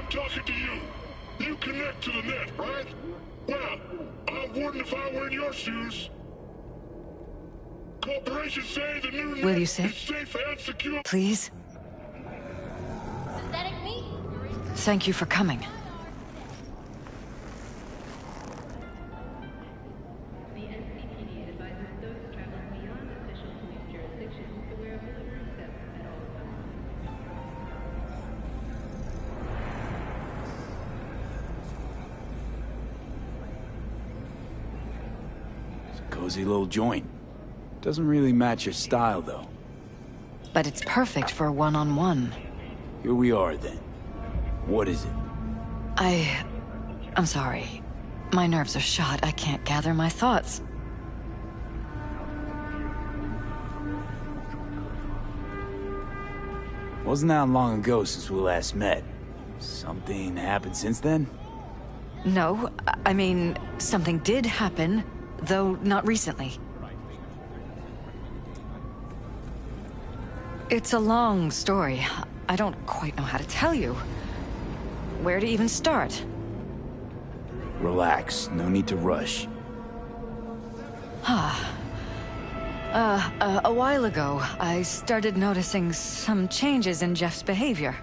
I'm talking to you. You connect to the net, right? Well, I wouldn't if I were in your shoes. Corporations say the new Will net you sit? is safe and secure. Please? Synthetic meat? Thank you for coming. The NCPD advises those traveling beyond official police jurisdiction to wear a bulletproof vest at all times. It's a cozy little joint. Doesn't really match your style, though. But it's perfect for a one-on-one. Here we are, then. What is it? I'm sorry. My nerves are shot. I can't gather my thoughts. Wasn't that long ago since we last met? Something happened since then? No, I mean, something did happen, though not recently. It's a long story. I don't quite know how to tell you. Where to even start? Relax. No need to rush. A while ago, I started noticing some changes in Jeff's behavior.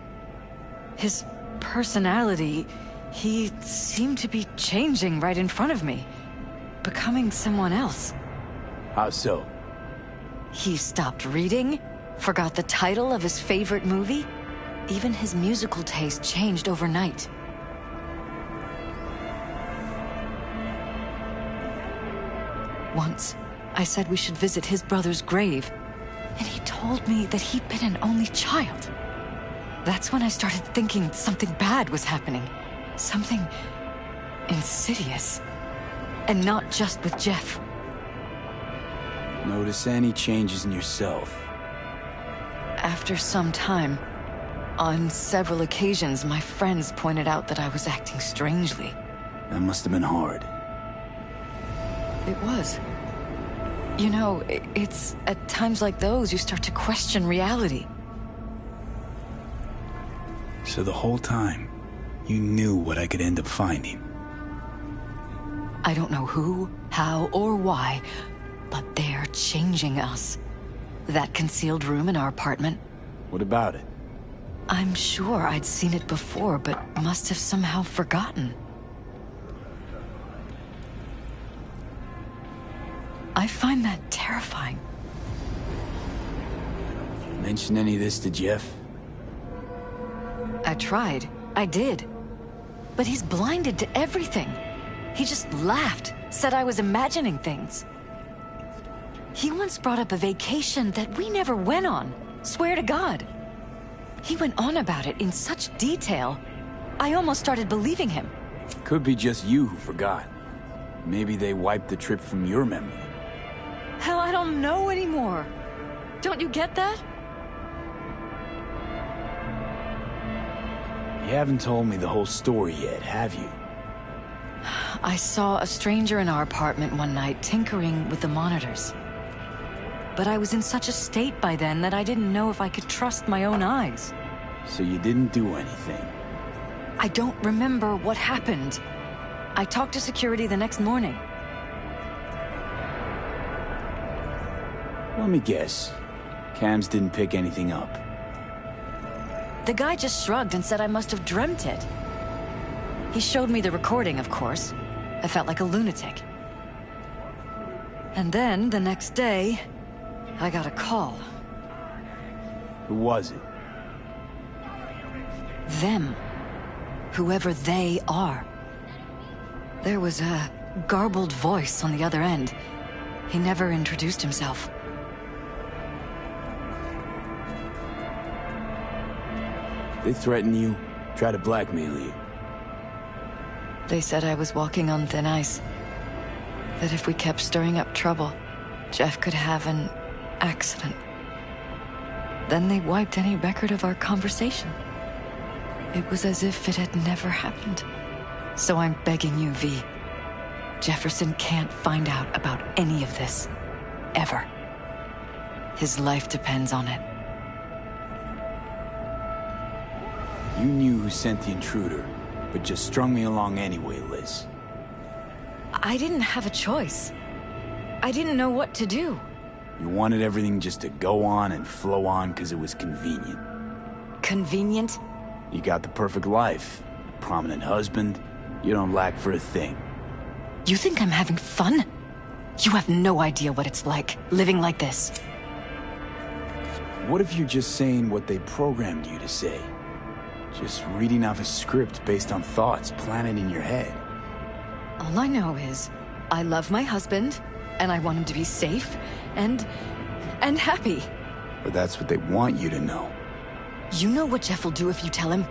His personality, he seemed to be changing right in front of me, becoming someone else. How so? He stopped reading, forgot the title of his favorite movie. Even his musical taste changed overnight. Once, I said we should visit his brother's grave, and he told me that he'd been an only child. That's when I started thinking something bad was happening. Something insidious. And not just with Jeff. Notice any changes in yourself? After some time, on several occasions, my friends pointed out that I was acting strangely. That must have been hard. It was. You know, it's at times like those you start to question reality. So the whole time, you knew what I could end up finding. I don't know who, how, or why, but they're changing us. That concealed room in our apartment. What about it? I'm sure I'd seen it before, but must have somehow forgotten. I find that terrifying. Mention any of this to Jeff? I tried. I did. But he's blinded to everything. He just laughed, said I was imagining things. He once brought up a vacation that we never went on. Swear to God. He went on about it in such detail, I almost started believing him. Could be just you who forgot. Maybe they wiped the trip from your memory. Hell, I don't know anymore. Don't you get that? You haven't told me the whole story yet, have you? I saw a stranger in our apartment one night tinkering with the monitors. But I was in such a state by then that I didn't know if I could trust my own eyes. So you didn't do anything? I don't remember what happened. I talked to security the next morning. Let me guess. Cams didn't pick anything up. The guy just shrugged and said I must have dreamt it. He showed me the recording, of course. I felt like a lunatic. And then, the next day, I got a call. Who was it? Them. Whoever they are. There was a garbled voice on the other end. He never introduced himself. They threaten you, try to blackmail you. They said I was walking on thin ice. That if we kept stirring up trouble, Jeff could have an accident. Then they wiped any record of our conversation. It was as if it had never happened. So I'm begging you, V. Jefferson can't find out about any of this. Ever. His life depends on it. You knew who sent the intruder, but just strung me along anyway, Liz. I didn't have a choice. I didn't know what to do. You wanted everything just to go on and flow on because it was convenient. Convenient? You got the perfect life. Prominent husband. You don't lack for a thing. You think I'm having fun? You have no idea what it's like, living like this. What if you're just saying what they programmed you to say? Just reading off a script based on thoughts planted in your head. All I know is, I love my husband, and I want him to be safe, and happy. Or that's what they want you to know. You know what Jeff will do if you tell him?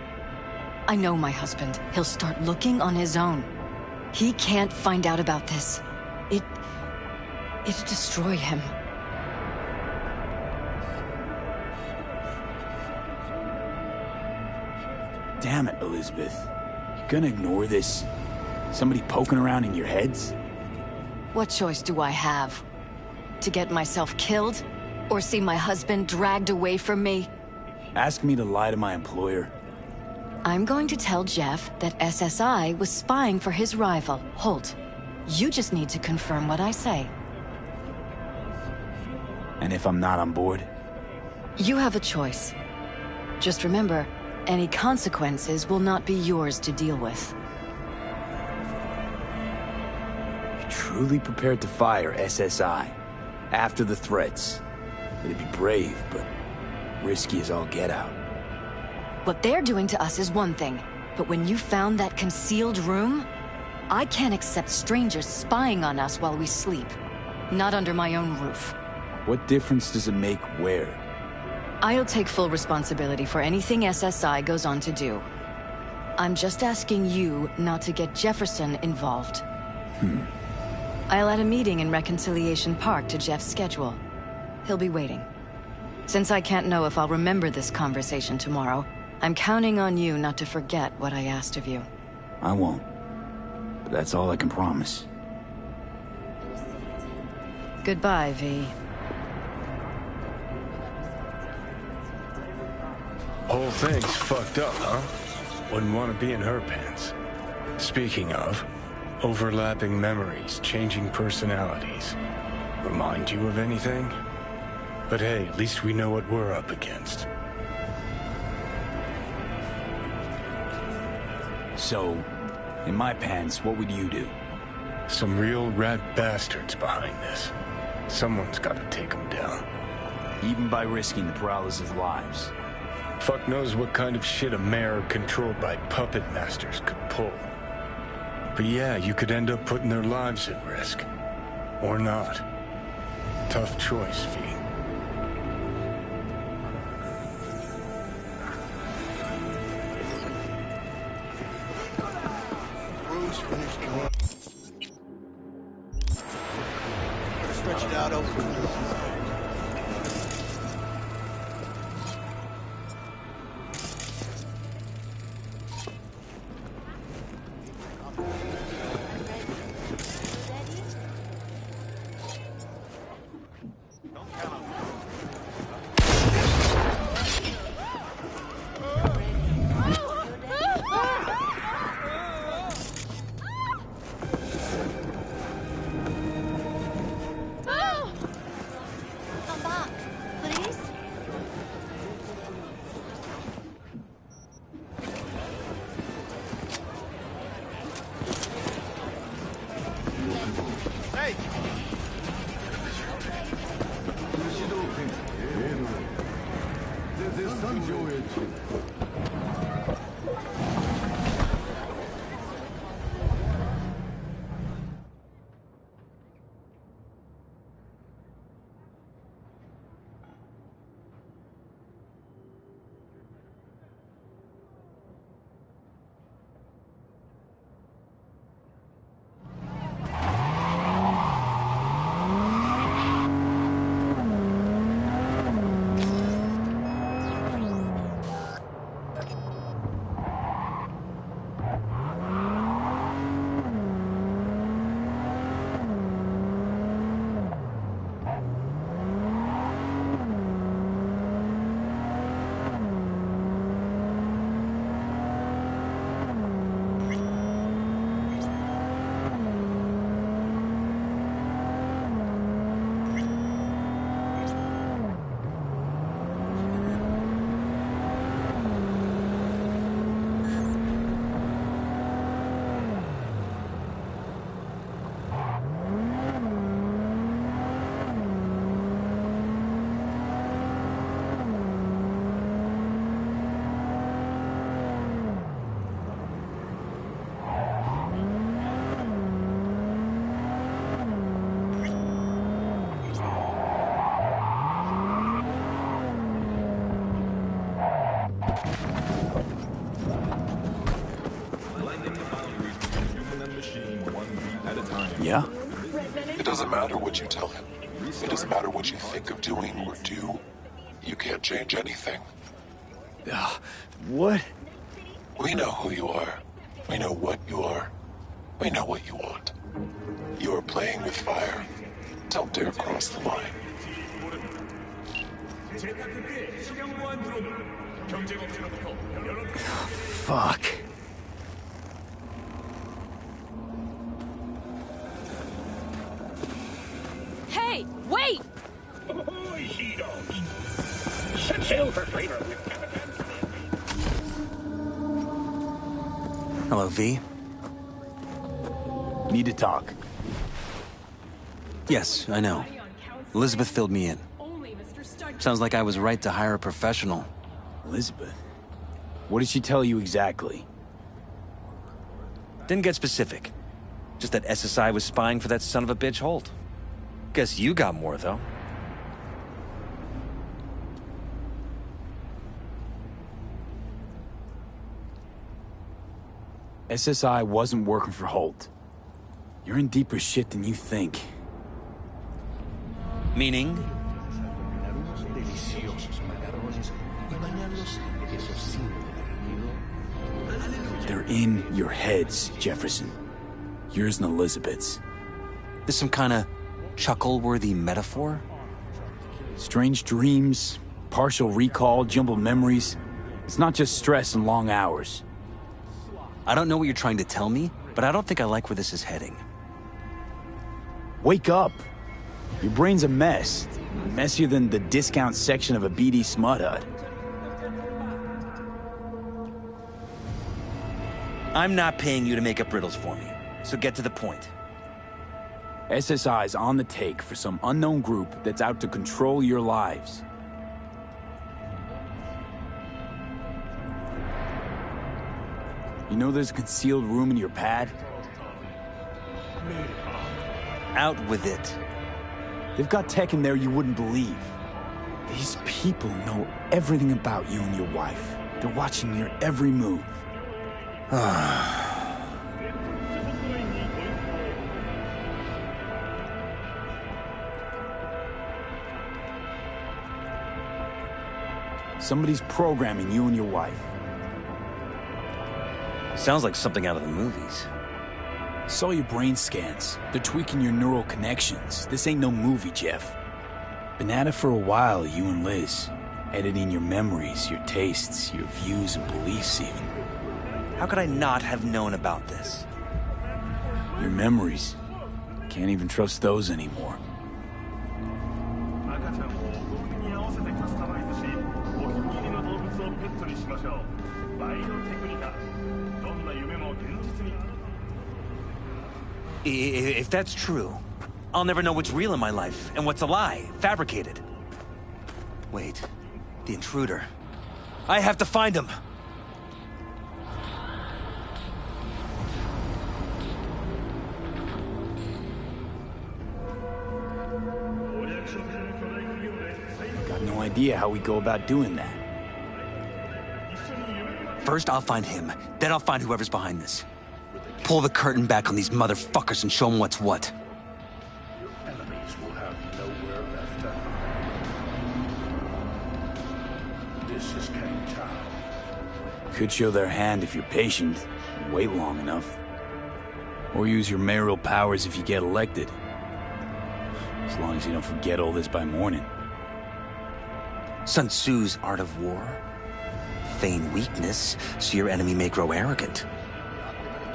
I know my husband. He'll start looking on his own. He can't find out about this. It'd destroy him. Damn it, Elizabeth. You gonna ignore this? Somebody poking around in your heads? What choice do I have? To get myself killed? Or see my husband dragged away from me? Ask me to lie to my employer. I'm going to tell Jeff that SSI was spying for his rival, Holt. You just need to confirm what I say. And if I'm not on board? You have a choice. Just remember, any consequences will not be yours to deal with. You're truly prepared to fire SSI after the threats. It'd be brave, but risky as all get out. What they're doing to us is one thing, but when you found that concealed room, I can't accept strangers spying on us while we sleep. Not under my own roof. What difference does it make where? I'll take full responsibility for anything SSI goes on to do. I'm just asking you not to get Jefferson involved. I'll add a meeting in Reconciliation Park to Jeff's schedule. He'll be waiting. Since I can't know if I'll remember this conversation tomorrow, I'm counting on you not to forget what I asked of you. I won't. But that's all I can promise. Goodbye, V. Whole thing's fucked up, huh? Wouldn't want to be in her pants. Speaking of, overlapping memories, changing personalities. Remind you of anything? But hey, at least we know what we're up against. So, in my pants, what would you do? Some real rat bastards behind this. Someone's got to take them down. Even by risking the Peralez's lives. Fuck knows what kind of shit a mayor controlled by puppet masters could pull. But yeah, you could end up putting their lives at risk. Or not. Tough choice, V. Stretch it out over. Yeah? It doesn't matter what you tell him. It doesn't matter what you think of doing or do. You can't change anything. What? We know who you are. We know what you are. We know what you want. You are playing with fire. Don't dare cross the line. Fuck. Hey, wait! Ahoy, sea dogs! Set sail for flavor with Hello, V. Need to talk. Yes, I know. Elizabeth filled me in. Sounds like I was right to hire a professional. Elizabeth? What did she tell you exactly? Didn't get specific. Just that SSI was spying for that son of a bitch Holt. Guess you got more, though. SSI wasn't working for Holt. You're in deeper shit than you think. Meaning? They're in your heads, Jefferson. Yours and Elizabeth's. This some kind of chuckle-worthy metaphor? Strange dreams, partial recall, jumbled memories. It's not just stress and long hours. I don't know what you're trying to tell me, but I don't think I like where this is heading. Wake up! Your brain's a mess. Messier than the discount section of a BD smut hut. I'm not paying you to make up riddles for me, so get to the point. SSI's on the take for some unknown group that's out to control your lives. You know there's a concealed room in your pad? Out with it. They've got tech in there you wouldn't believe. These people know everything about you and your wife. They're watching your every move. Somebody's programming you and your wife. Sounds like something out of the movies. Saw your brain scans. They're tweaking your neural connections. This ain't no movie, Jeff. Been at it for a while, you and Liz. Editing your memories, your tastes, your views and beliefs even. How could I not have known about this? Your memories. Can't even trust those anymore. If that's true, I'll never know what's real in my life and what's a lie, fabricated. Wait, the intruder. I have to find him! Got no idea how we go about doing that. First, I'll find him. Then I'll find whoever's behind this. Pull the curtain back on these motherfuckers and show them what's what. enemies will have nowhere left to hide. This is Kang Tao. Could show their hand if you're patient, and wait long enough. Or use your mayoral powers if you get elected. As long as you don't forget all this by morning. Sun Tzu's art of war. Feign weakness, so your enemy may grow arrogant.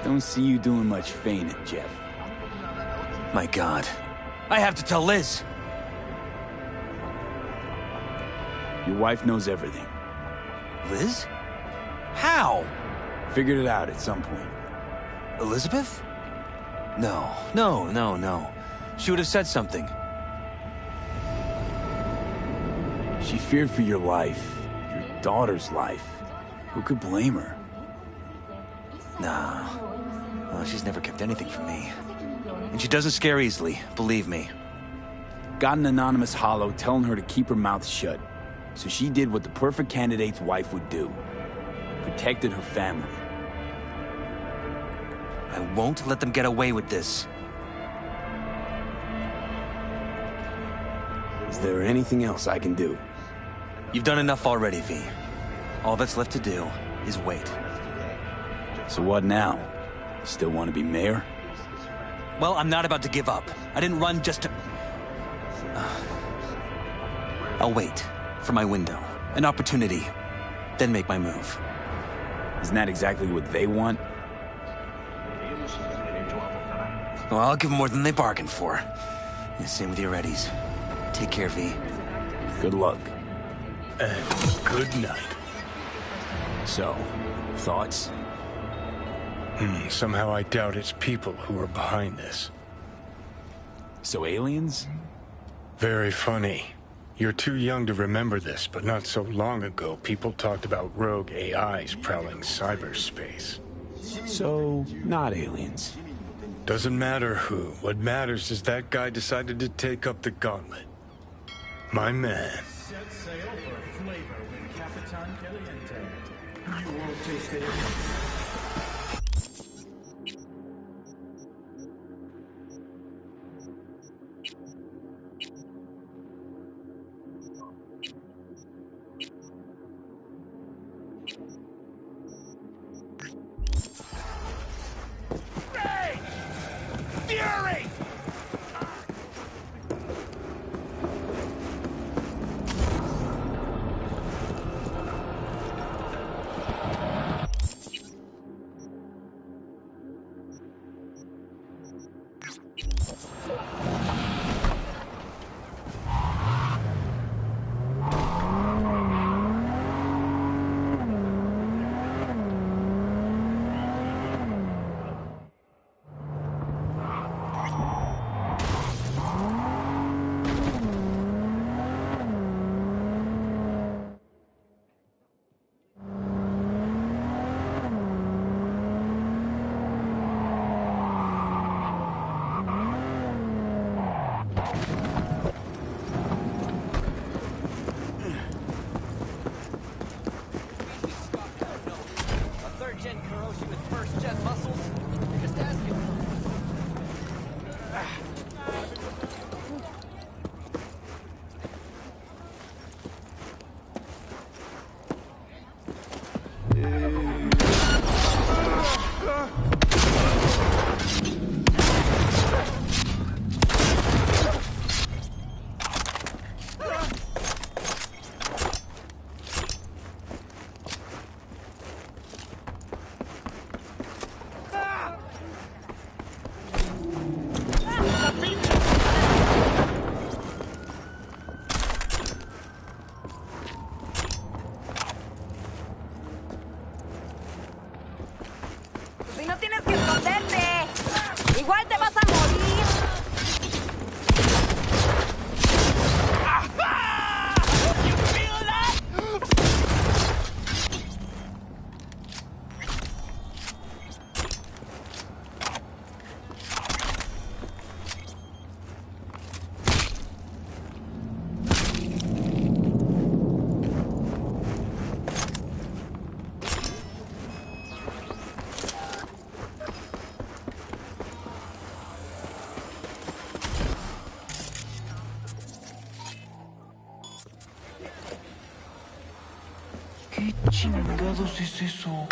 Don't see you doing much feigning, Jeff. My God. I have to tell Liz! Your wife knows everything. Liz? How? Figured it out at some point. Elizabeth? No. She would have said something. She feared for your life, your daughter's life. Who could blame her? Nah. Well, she's never kept anything from me. And she doesn't scare easily, believe me. Got an anonymous holo telling her to keep her mouth shut. So she did what the perfect candidate's wife would do. Protected her family. I won't let them get away with this. Is there anything else I can do? You've done enough already, V. All that's left to do is wait. So what now? Still want to be mayor? Well, I'm not about to give up. I didn't run just to... I'll wait for my window, an opportunity, then make my move. Isn't that exactly what they want? Well, I'll give them more than they bargained for. And same with your Eddies. Take care, V. Good luck. And good night. So, thoughts? Somehow I doubt it's people who are behind this. So aliens? Very funny. You're too young to remember this, but not so long ago, people talked about rogue AIs prowling cyberspace. So, not aliens. Doesn't matter who. What matters is that guy decided to take up the gauntlet. My man. Set sail for flavor with Capitan Caliente. You won't taste it. Fury! ¿Qué chingados es eso?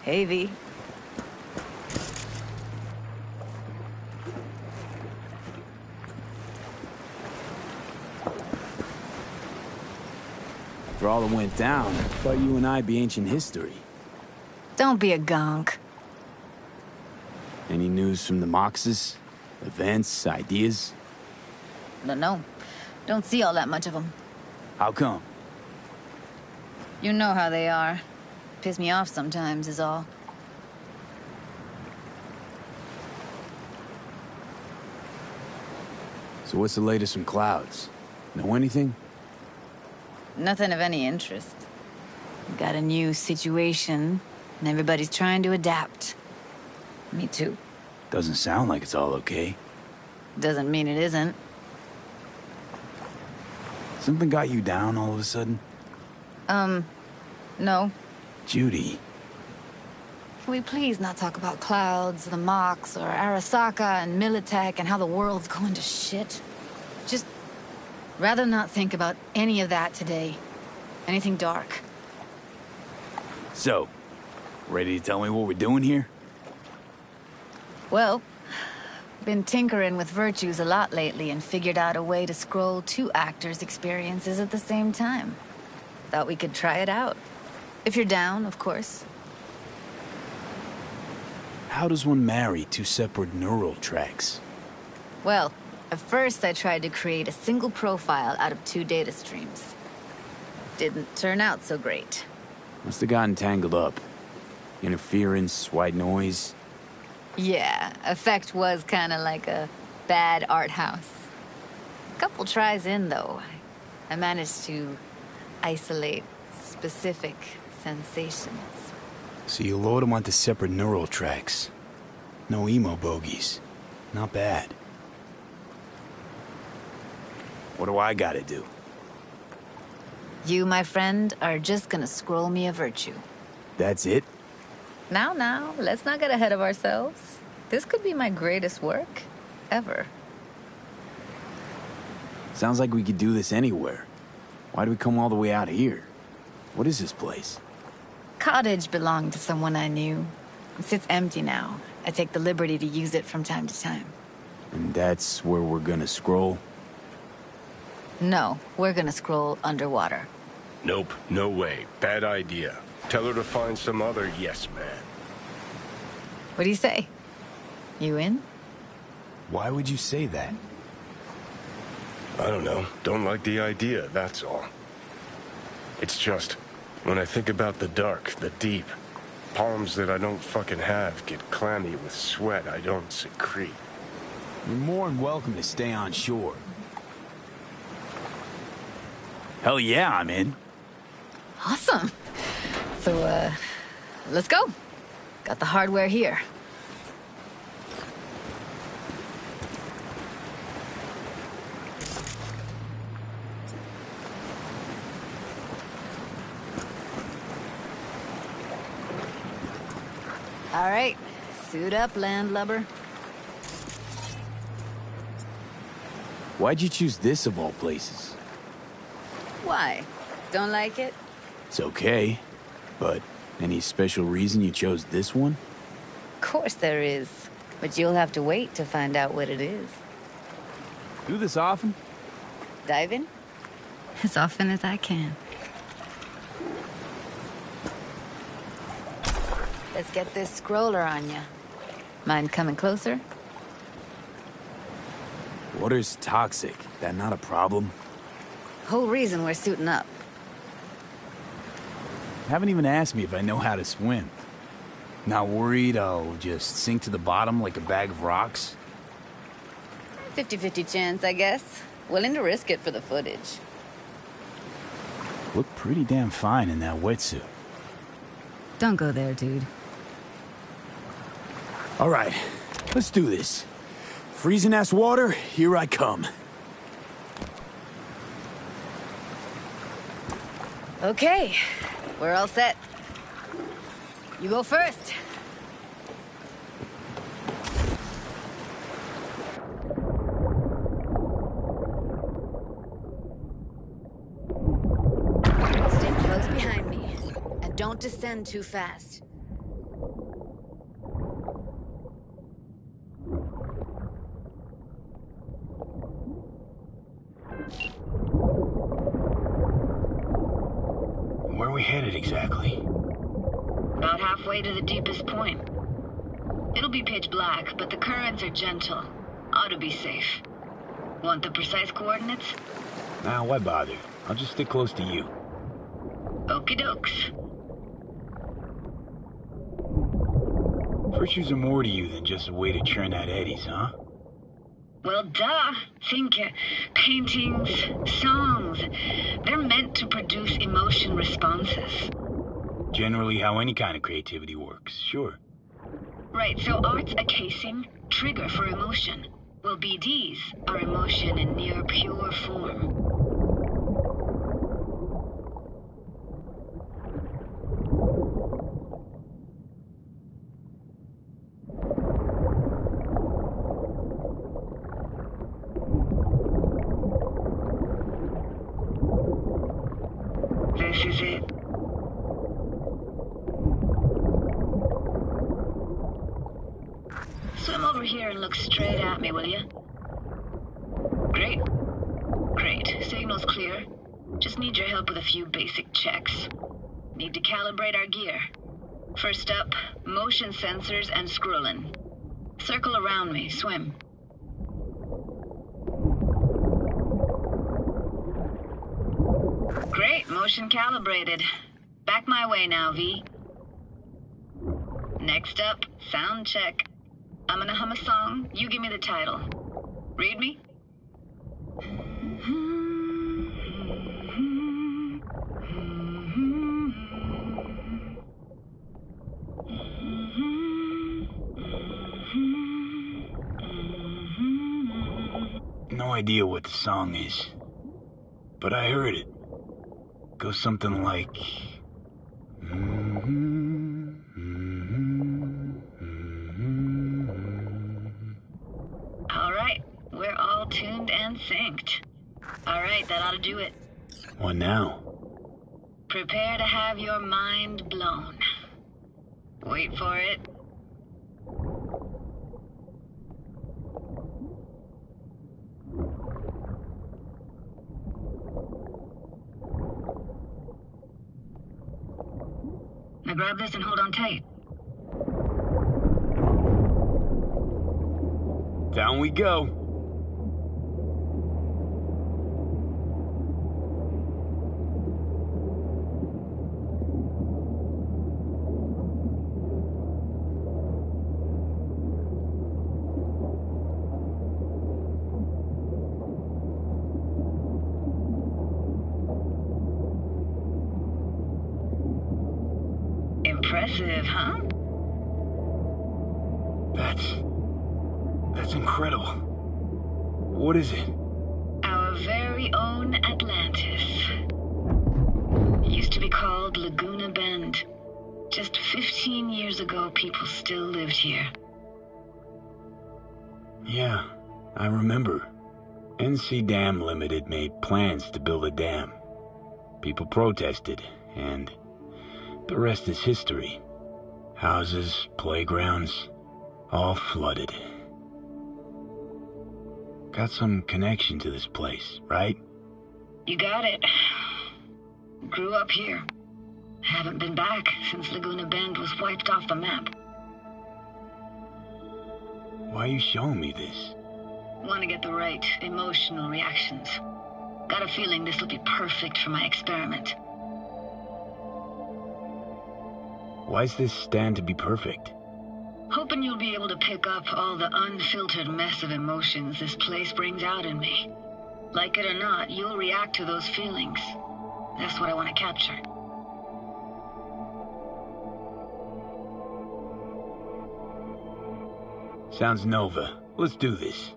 Hey, V. After all that went down, I thought you and I'd be ancient history. Don't be a gonk. Any news from the Moxes? Events, ideas? No. Don't see all that much of them. How come? You know how they are. Piss me off sometimes is all. So what's the latest from Clouds? Know anything? Nothing of any interest. Got a new situation, and everybody's trying to adapt. Me too. Doesn't sound like it's all okay. Doesn't mean it isn't. Something got you down all of a sudden? No. Judy. Can we please not talk about Clouds, the Mox, or Arasaka and Militech and how the world's going to shit? Just rather not think about any of that today. Anything dark. So, ready to tell me what we're doing here? Well, been tinkering with virtues a lot lately and figured out a way to scroll 2 actors' experiences at the same time. Thought we could try it out. If you're down, of course. How does one marry 2 separate neural tracks? Well, at first I tried to create a single profile out of 2 data streams. Didn't turn out so great. Must have gotten tangled up. Interference, white noise. Yeah, effect was kinda like a bad art house. Couple tries in, though, I managed to isolate specific sensations. So you load them onto separate neural tracks. No emo bogies. Not bad. What do I gotta do? You, my friend, are just gonna scroll me a virtue. That's it? Now, let's not get ahead of ourselves. This could be my greatest work ever. Sounds like we could do this anywhere. Why do we come all the way out here? What is this place? Cottage belonged to someone I knew. It sits empty now. I take the liberty to use it from time to time. And that's where we're gonna scroll? No, we're gonna scroll underwater. Nope, no way. Bad idea. Tell her to find some other yes man. What do you say? You in? Why would you say that? I don't know. Don't like the idea, that's all. It's just, when I think about the dark, the deep, Palms that I don't fucking have get clammy with sweat I don't secrete. You're more than welcome to stay on shore. Hell yeah, I'm in. Awesome. So, let's go. Got the hardware here. All right, suit up, landlubber. Why'd you choose this of all places? Why? Don't like it? It's okay, but any special reason you chose this one? Of course there is, but you'll have to wait to find out what it is. Do this often? Dive in? As often as I can. Let's get this scroller on ya. Mind coming closer? Water's toxic. That not a problem? Whole reason we're suiting up. Haven't even asked me if I know how to swim. Not worried I'll just sink to the bottom like a bag of rocks? 50-50 chance, I guess. Willing to risk it for the footage. Look pretty damn fine in that wetsuit. Don't go there, dude. All right, let's do this. Freezing-ass water, here I come. Okay, we're all set. You go first. Stay close behind me, and don't descend too fast. Where are we headed exactly? About halfway to the deepest point. It'll be pitch black, but the currents are gentle. Ought to be safe. Want the precise coordinates? Nah, why bother? I'll just stick close to you. Okie dokes. Virtues are more to you than just a way to churn out eddies, huh? Well, duh. Think paintings, songs. They're meant to produce emotion responses. Generally how any kind of creativity works, sure. Right, so art's a casing, trigger for emotion. Well, BDs are emotion in near pure form. This is it. Swim over here and look straight at me, will you? Great. Great. Signal's clear. Just need your help with a few basic checks. Need to calibrate our gear. First up, motion sensors and scrolling. Circle around me. Swim. Great. Motion calibrated. Back my way now, V. Next up, sound check. I'm gonna hum a song. You give me the title. Read me? No idea what the song is, but I heard it. Goes something like... All right, we're all tuned and synced. All right, that ought to do it. What now? Prepare to have your mind blown. Wait for it. Now grab this and hold on tight. Down we go. Impressive, huh? That's incredible. What is it? Our very own Atlantis. It used to be called Laguna Bend. Just 15 years ago, people still lived here. Yeah, I remember. NC Dam Limited made plans to build a dam. People protested, and the rest is history. Houses, playgrounds, all flooded. Got some connection to this place, right? You got it. Grew up here. Haven't been back since Laguna Bend was wiped off the map. Why are you showing me this? Want to get the right emotional reactions. Got a feeling this will be perfect for my experiment. Why's this stand to be perfect? Hoping you'll be able to pick up all the unfiltered mess of emotions this place brings out in me. Like it or not, you'll react to those feelings. That's what I want to capture. Sounds Nova. Let's do this.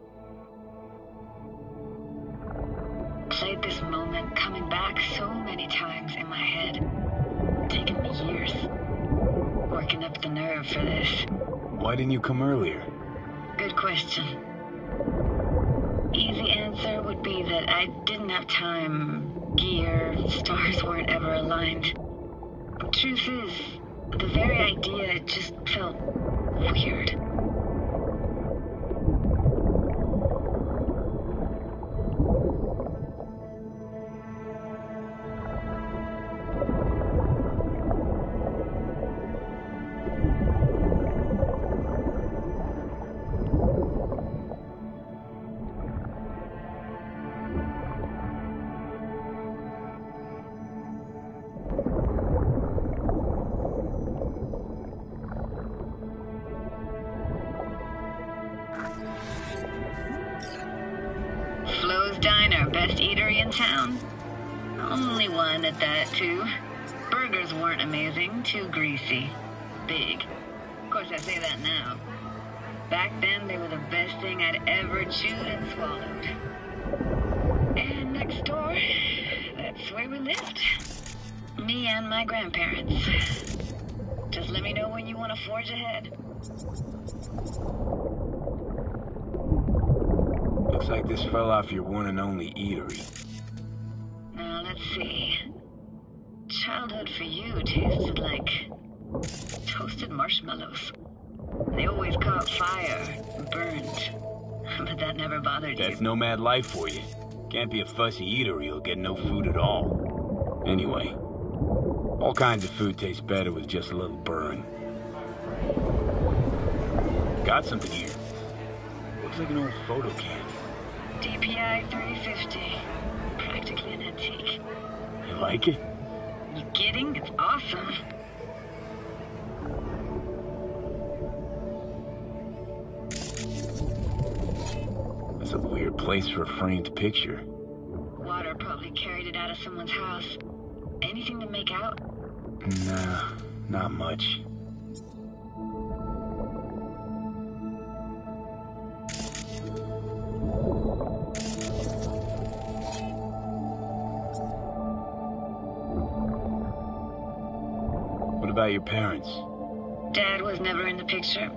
Played this moment coming back so many times in my head. Taken me years. Working up the nerve for this. Why didn't you come earlier? Good question. Easy answer would be that I didn't have time. Gear, stars weren't ever aligned. Truth is, the very idea just felt weird. Best eatery in town? Only one at that, too. Burgers weren't amazing, too greasy. Big. Of course, I say that now. Back then, they were the best thing I'd ever chewed and swallowed. And next door, that's where we lived. Me and my grandparents. Just let me know when you want to forge ahead. Looks like this fell off your one and only eatery. Now, let's see. Childhood for you tasted like toasted marshmallows. They always caught fire, burned. But that never bothered you. That's nomad life for you. Can't be a fussy eater, you'll get no food at all. Anyway, all kinds of food tastes better with just a little burn. Got something here. Looks like an old photo can. DPI 350. Practically an antique. You like it? You kidding? It's awesome. That's a weird place for a framed picture. Water probably carried it out of someone's house. Anything to make out? Nah, not much. What about your parents? Dad was never in the picture.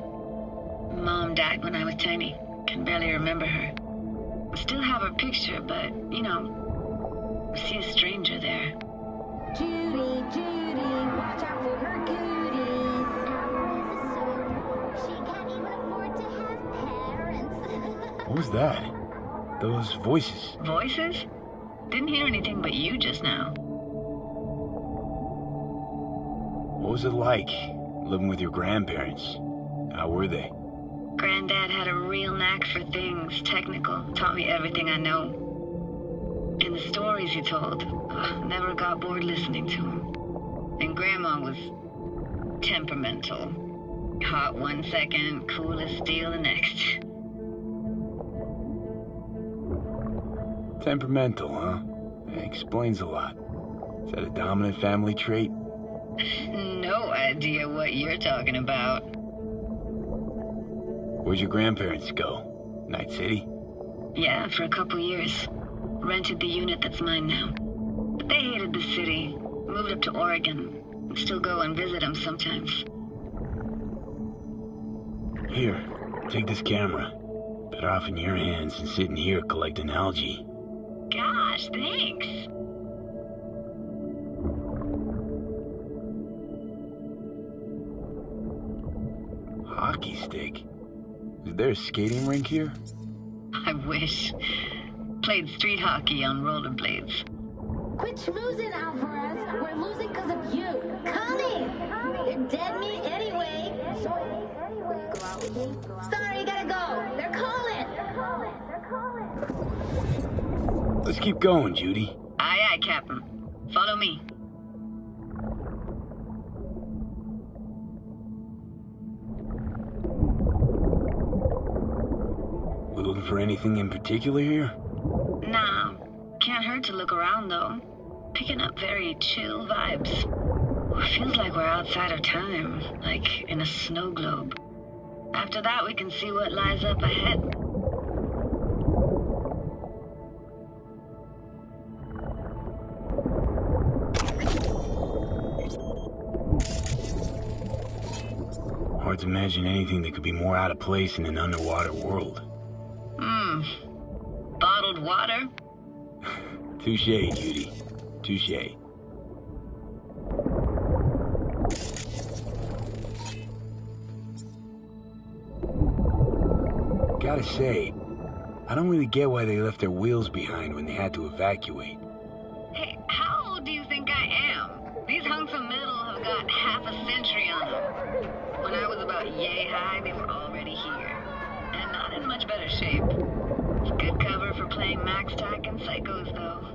Mom died when I was tiny. Can barely remember her. Still have her picture, but, you know, I see a stranger there. Judy, Judy, watch out for her cooties. She can't even afford to have parents. What was that? Those voices. Voices? Didn't hear anything but you just now. What was it like, living with your grandparents? How were they? Granddad had a real knack for things technical. Taught me everything I know. And the stories he told, never got bored listening to him. And Grandma was temperamental. Hot one second, cool as steel the next. Temperamental, huh? That explains a lot. Is that a dominant family trait? No, idea what you're talking about. Where'd your grandparents go? Night City? Yeah, for a couple years. Rented the unit that's mine now. But they hated the city. Moved up to Oregon. Still go and visit them sometimes. Here, take this camera. Better off in your hands than sitting here collecting algae. Gosh, thanks. Hockey stick? Is there a skating rink here? I wish. Played street hockey on rollerblades. Quit schmoozing, Alvarez. We're losing because of you. Come in. You're dead meat anyway. Sorry, gotta go. They're calling. Let's keep going, Judy. Aye, aye, Captain. Follow me. We looking for anything in particular here? Nah. Can't hurt to look around, though. Picking up very chill vibes. Feels like we're outside of time, like in a snow globe. After that, we can see what lies up ahead. Hard to imagine anything that could be more out of place in an underwater world. Bottled water? Touche, Judy. Touche. Gotta say, I don't really get why they left their wheels behind when they had to evacuate. Hey, how old do you think I am? These hunks of metal have got half a century on them. When I was about yay high, they were already here. And not in much better shape. It's good cover for playing Max Tack and Psychos, though.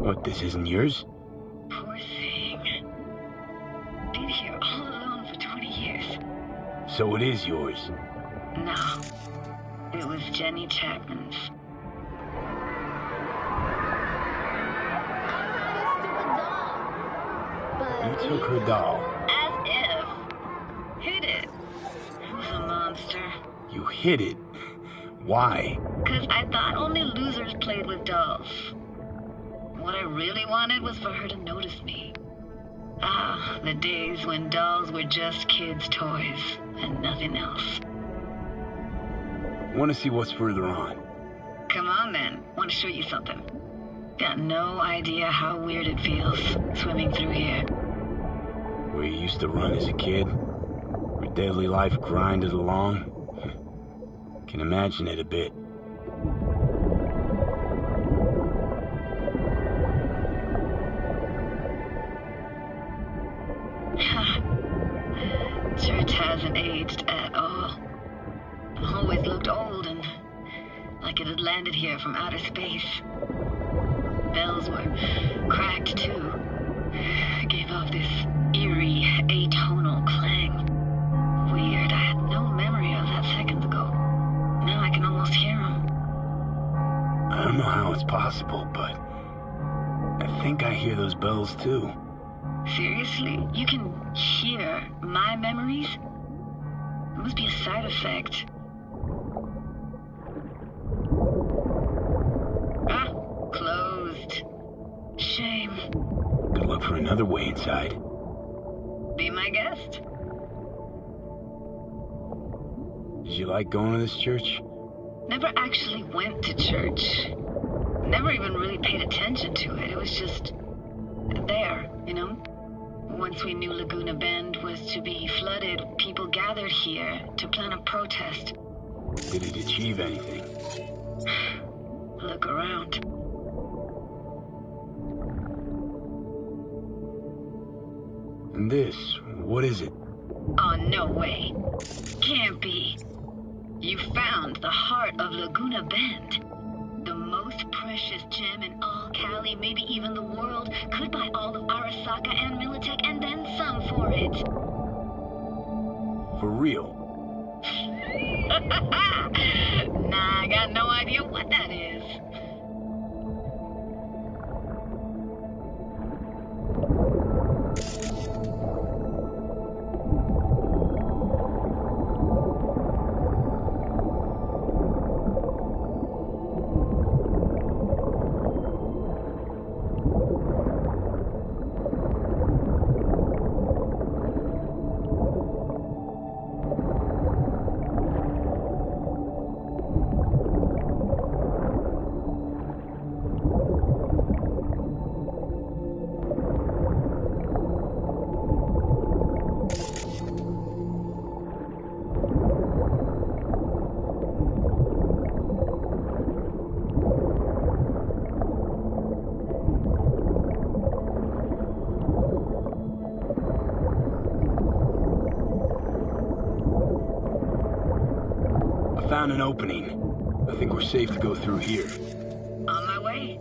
What, this isn't yours? Poor thing. Been here all alone for 20 years. So it is yours? No. It was Jenny Chapman's. You took her doll. As if. Hid it. Who's a monster? You hid it? Why? 'Cause I thought only losers played with dolls. What I really wanted was for her to notice me. Ah, the days when dolls were just kids' toys and nothing else. Want to see what's further on? Come on then, want to show you something. Got no idea how weird it feels swimming through here. Where you used to run as a kid? Where daily life grinded along? Can imagine it a bit. Church hasn't aged at all. Always looked old and like it had landed here from outer space. Bells were cracked too. Gave off this eerie, atonal clang. Weird, I had no memory of that seconds ago. Now I can almost hear them. I don't know how it's possible, but I think I hear those bells too. Seriously? You can hear my memories? It must be a side effect. Ah, closed. Shame. Good luck for another way inside. Be my guest. Did you like going to this church? Never actually went to church. Never even really paid attention to it. It was just there, you know? Once we knew Laguna Bend was to be flooded, people gathered here to plan a protest. Did it achieve anything? Look around. And this, what is it? Oh, no way. Can't be. You found the heart of Laguna Bend. The most most precious gem in all Cali, maybe even the world, could buy all of Arasaka and Militech and then some for it. For real? Nah, I got no idea what that is. Found an opening. I think we're safe to go through here. On my way.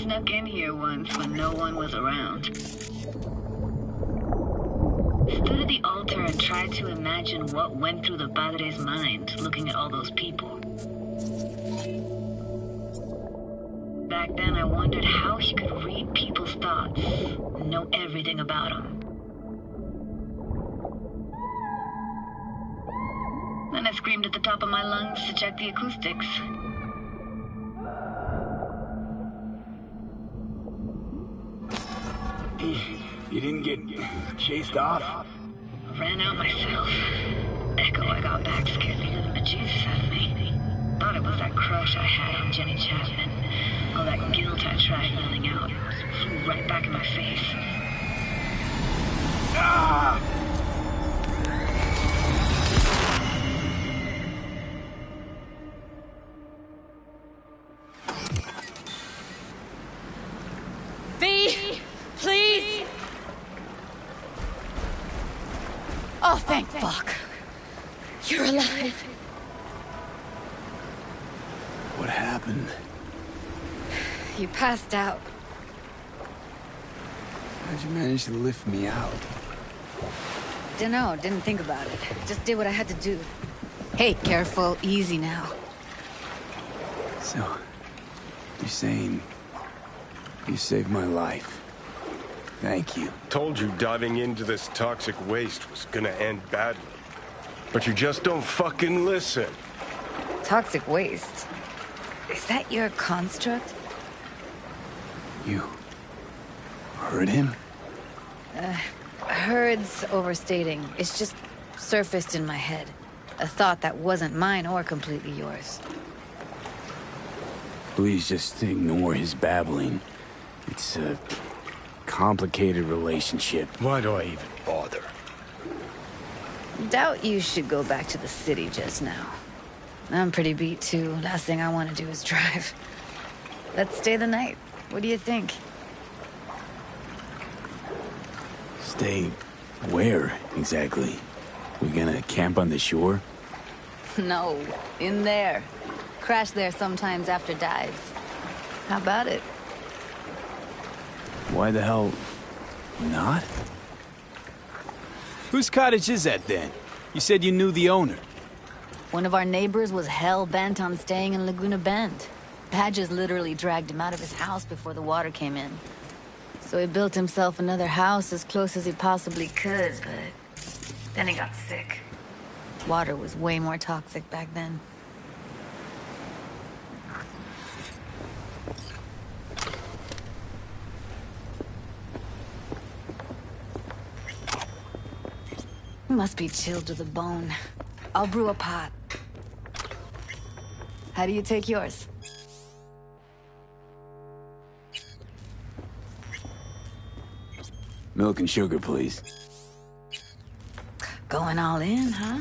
Snuck in here once when no one was around. Stood at the altar and tried to imagine what went through the Padre's mind looking at all those people. Back then, I wondered how he could read people's thoughts, know everything about them. Then I screamed at the top of my lungs to check the acoustics. You didn't get chased off? Ran out myself. Echo I got back scared the living bejesus out of me. Thought it was that crush I had on Jenny Chapman. All that guilt I tried yelling out flew right back in my face. Ah! V, please. Oh, thank fuck. You're alive. What happened? You passed out. How'd you manage to lift me out? Dunno, didn't think about it. Just did what I had to do. Hey, careful, easy now. So, you're saying you saved my life. Thank you. Told you diving into this toxic waste was gonna end badly. But you just don't fucking listen. Toxic waste? Is that your construct? You heard him? Heard's overstating. It's just surfaced in my head. A thought that wasn't mine or completely yours. Please just ignore his babbling. It's a complicated relationship. Why do I even bother? Doubt you should go back to the city just now. I'm pretty beat too. Last thing I want to do is drive. Let's stay the night. What do you think? Stay where, exactly? We gonna camp on the shore? No, in there. Crash there sometimes after dives. How about it? Why the hell not? Whose cottage is that then? You said you knew the owner. One of our neighbors was hell-bent on staying in Laguna Bend. Badges literally dragged him out of his house before the water came in. So he built himself another house as close as he possibly could, but then he got sick. Water was way more toxic back then. Must be chilled to the bone. I'll brew a pot. How do you take yours? Milk and sugar, please. Going all in, huh?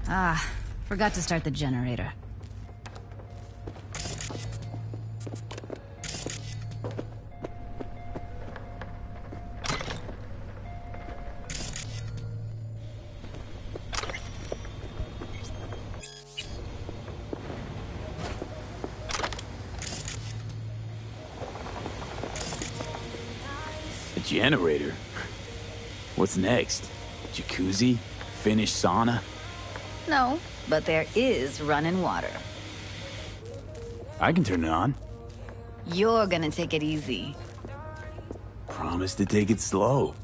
Ah, forgot to start the generator. Generator? What's next? Jacuzzi? Finnish sauna? No, but there is running water. I can turn it on. You're gonna take it easy. Promise to take it slow.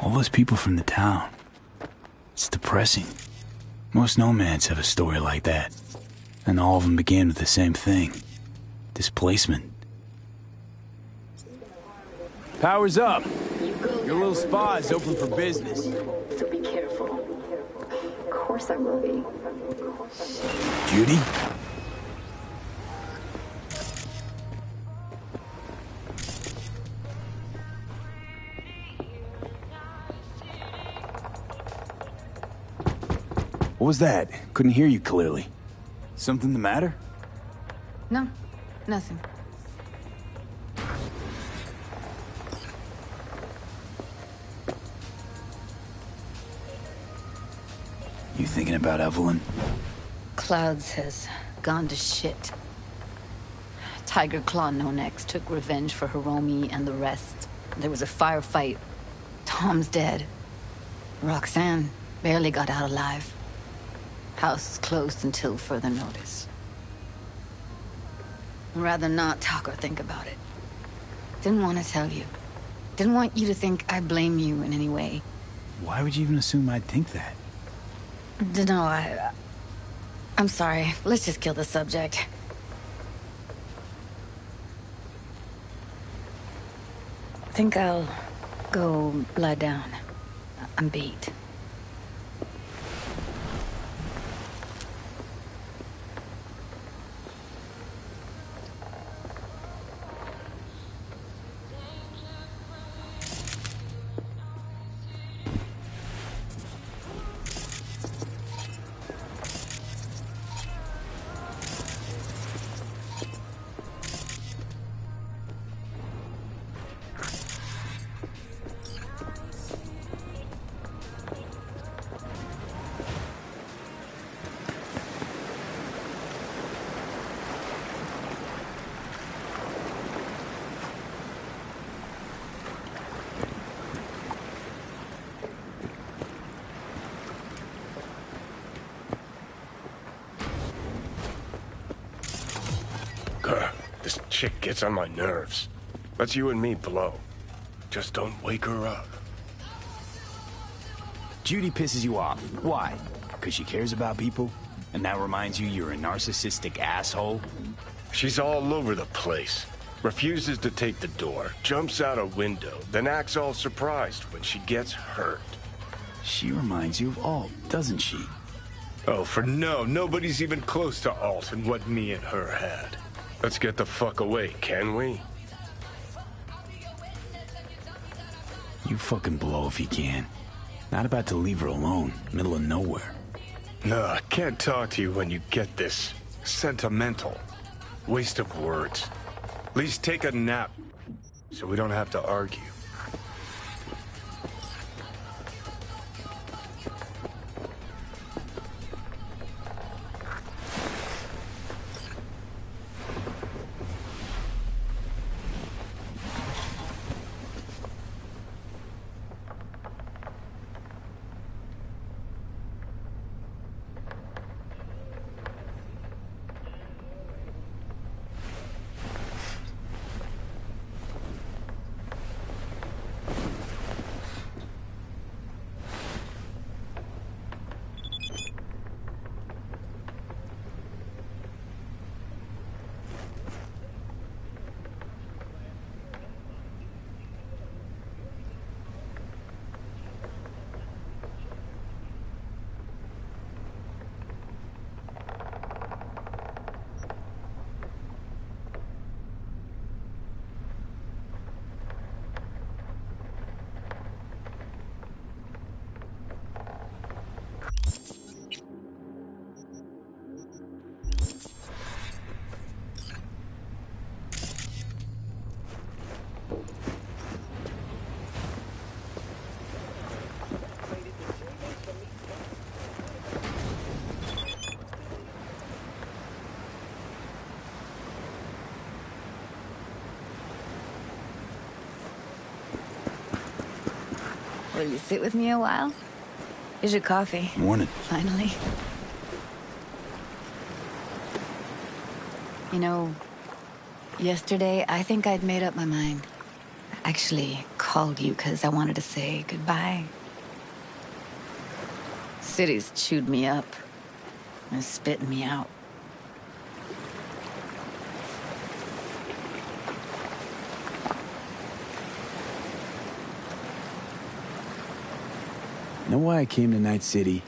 All those people from the town. It's depressing. Most nomads have a story like that. And all of them begin with the same thing. Displacement. Power's up. Your little spa is open for business. So be careful. Of course I will be. Judy? What was that? Couldn't hear you clearly. Something the matter? No, nothing. You thinking about Evelyn? Clouds has gone to shit. Tiger Claw No Necks took revenge for Hiromi and the rest. There was a firefight. Tom's dead. Roxanne barely got out alive. House is closed until further notice. I'd rather not talk or think about it. Didn't want to tell you. Didn't want you to think I blame you in any way. Why would you even assume I'd think that? No, I'm sorry. Let's just kill the subject. I think I'll go lie down. I'm beat. This chick gets on my nerves. Let's you and me blow. Just don't wake her up. Judy pisses you off. Why? Because she cares about people? And that reminds you you're a narcissistic asshole? She's all over the place. Refuses to take the door, jumps out a window, then acts all surprised when she gets hurt. She reminds you of Alt, doesn't she? Oh, for no. Nobody's even close to Alt and what me and her had. Let's get the fuck away, can we? You fucking blow if you can. Not about to leave her alone, middle of nowhere. No, I can't talk to you when you get this sentimental. Waste of words. At least take a nap, so we don't have to argue. Will you sit with me a while? Here's your coffee. Morning. Finally. You know, yesterday, I think I'd made up my mind. I actually called you because I wanted to say goodbye. City's chewed me up. And spitting me out. Know why I came to Night City?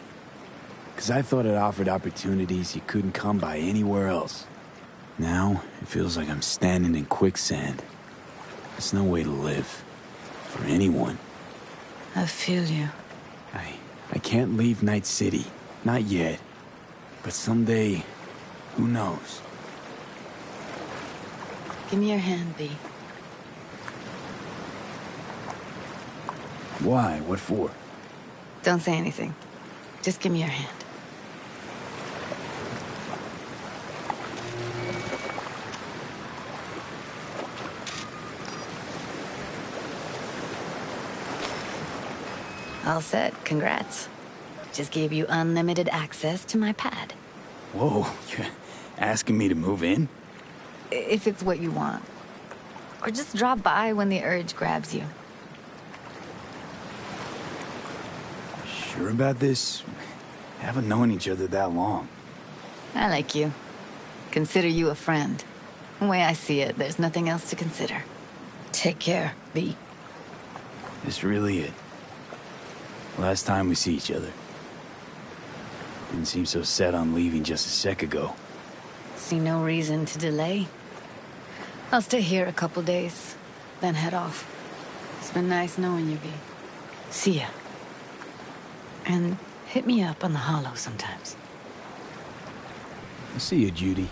Because I thought it offered opportunities you couldn't come by anywhere else. Now, it feels like I'm standing in quicksand. There's no way to live. For anyone. I feel you. I can't leave Night City. Not yet. But someday, who knows? Give me your hand, B. Why? What for? Don't say anything. Just give me your hand. All set. Congrats. Just gave you unlimited access to my pad. Whoa, you're asking me to move in? If it's what you want. Or just drop by when the urge grabs you. Sure about this? Haven't known each other that long. I like you. Consider you a friend. The way I see it, there's nothing else to consider. Take care, B. This really it. Last time we see each other. Didn't seem so set on leaving just a sec ago. See no reason to delay. I'll stay here a couple days, then head off. It's been nice knowing you, B. See ya. And hit me up on the holo sometimes. I'll see you, Judy.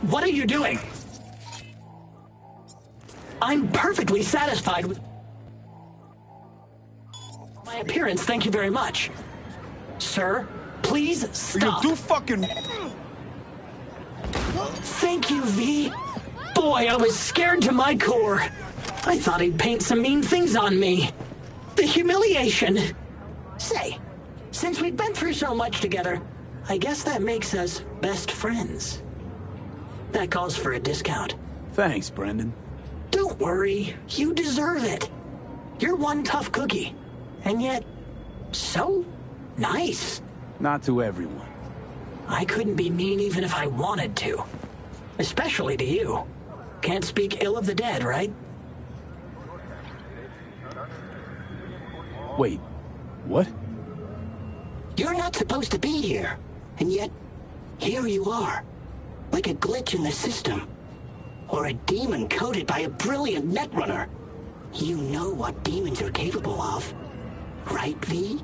What are you doing? I'm perfectly satisfied with my appearance, thank you very much. Sir, please stop. You do fucking... Thank you, V. Boy, I was scared to my core. I thought he'd paint some mean things on me. The humiliation. Say, since we've been through so much together, I guess that makes us best friends. That calls for a discount. Thanks, Brendan. Don't worry, you deserve it. You're one tough cookie, and yet so nice. Not to everyone. I couldn't be mean even if I wanted to. Especially to you. Can't speak ill of the dead, right? Wait, what? You're not supposed to be here, and yet here you are. Like a glitch in the system. Or a demon coded by a brilliant netrunner. You know what demons are capable of. Right, V?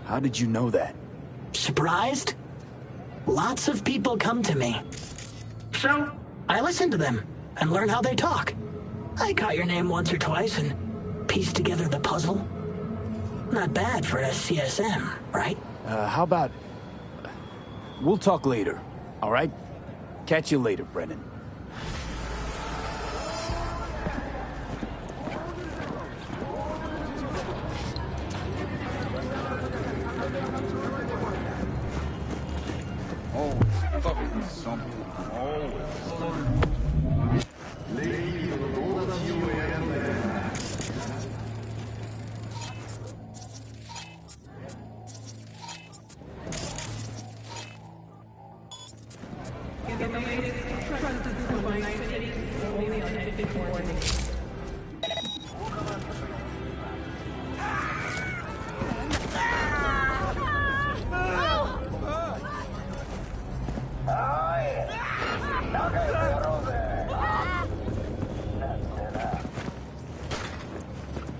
How did you know that? Surprised? Lots of people come to me. So, I listen to them and learn how they talk. I caught your name once or twice and pieced together the puzzle. Not bad for a CSM, right? How about... We'll talk later, all right? Catch you later, Brennan. Oh, fucking something.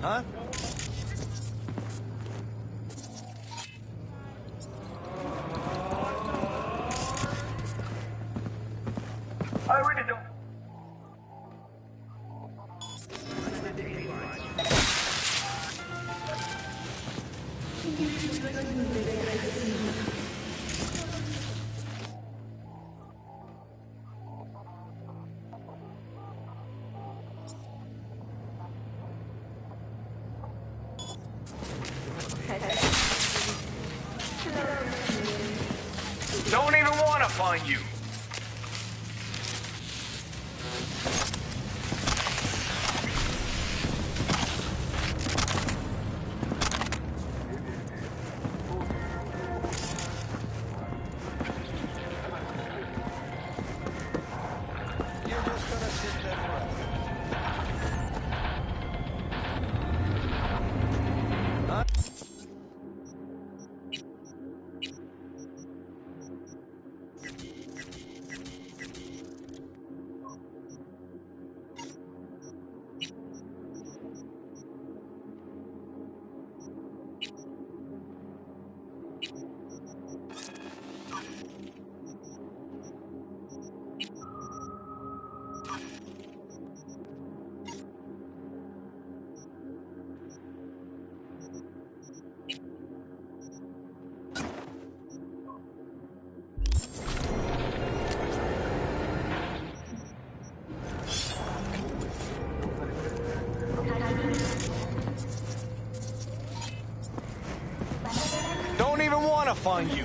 Huh? I really don't. Don't even want to find you. Don't even want to find you.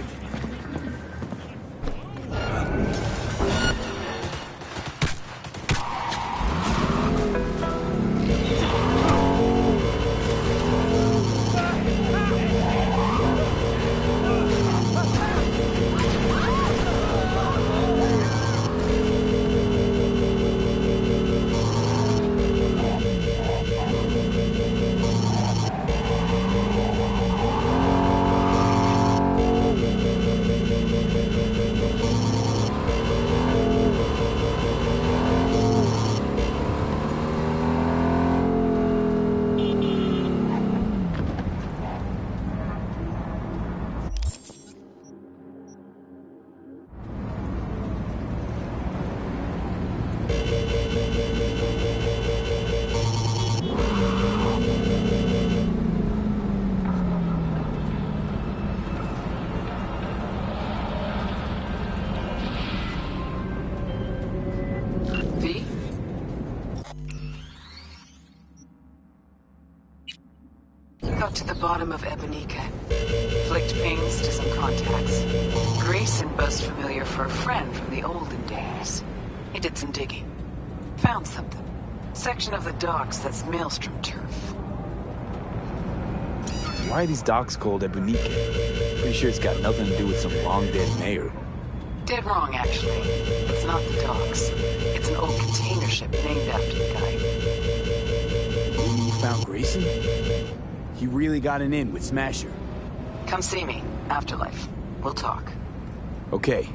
Got to the bottom of Ebonica. Flicked pings to some contacts. Grayson buzzed familiar for a friend from the olden days. He did some digging. Found something. Section of the docks that's Maelstrom turf. Why are these docks called Ebonica? Pretty sure it's got nothing to do with some long-dead mayor. Dead wrong, actually. It's not the docks. It's an old container ship named after the guy. You found Grayson? He really got an in with Smasher. Come see me. Afterlife. We'll talk. Okay.